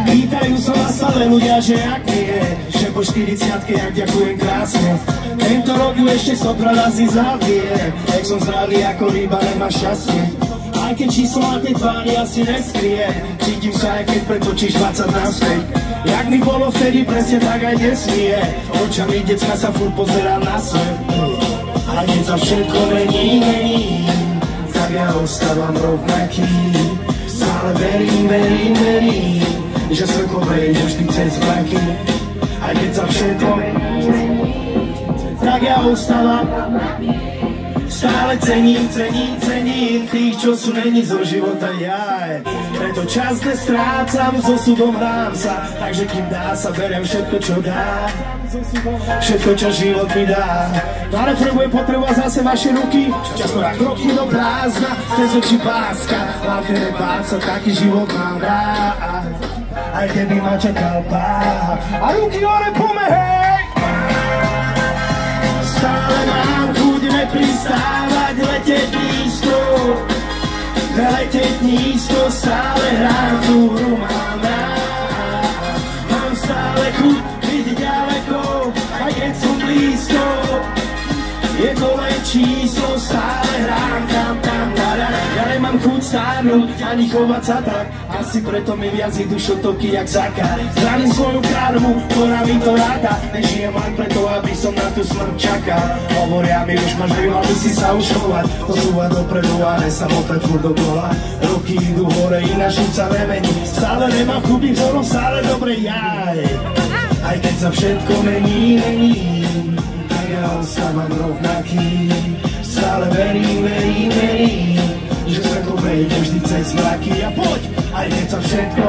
Pýtajú sa vás ale ľudia, že ak mi je, že po 40-ke, jak ďakujem krásne. Tento rok ju ešte sopra razy zavie, jak som zdravý ako ryba, nemá šťastie. Aj keď číslo na tej tvári asi neskrie, cítim sa, aj keď pretočíš 20 naspäť. Jak mi bolo vtedy, presne tak aj dnes mi je, očami decka sa furt pozerám na svet. A keď sa všetko mení, tak ja ostávam rovnaký. Stále verím, že slnko prejde vždy cez vlaky. A keď sa všetko mení, tak ja ostávam. Stále cením tých, čo sú není zo života jaj. Preto čas nestrácam, so súdom hrám sa, takže kým dá sa, beriem všetko, čo dá. Všetko, čo život mi dá. Na refren budem potrebovať zase vaše ruky, často na kroky do prázdna, cez oči páska. Hlavne nebáť sa, taký život mám rád, aj keby ma čakal pád. A ruky hore pomehej! Stále mám chuť nepristávať, leteť nízko, stále hrám tú hru, mám rád. Mám stále chuť byť ďaleko, aj keď som blízko. Je to len číslo, stále hrám tam. Ja nemám chuť stárnuť, ani chovať sa tak, asi preto mi viac idú šotovky jak Zaka. Zraním svoju karmu, ktorá mi to ráta, nežijem len preto, aby som na tú smrť čakal. Hovoria mi, už máš mal by si sa už chovať, posúvať dopredu a nesamotať furt dokola. Roky idú hore, ináč nič sa nemení, stále nemám chuť vzorom, stále dobre jaj. Aj keď sa všetko mení, tak ja ostávam rovnaký. Stále verím, že sa to prejde vždy cez mraky. A poď, aj keď sa všetko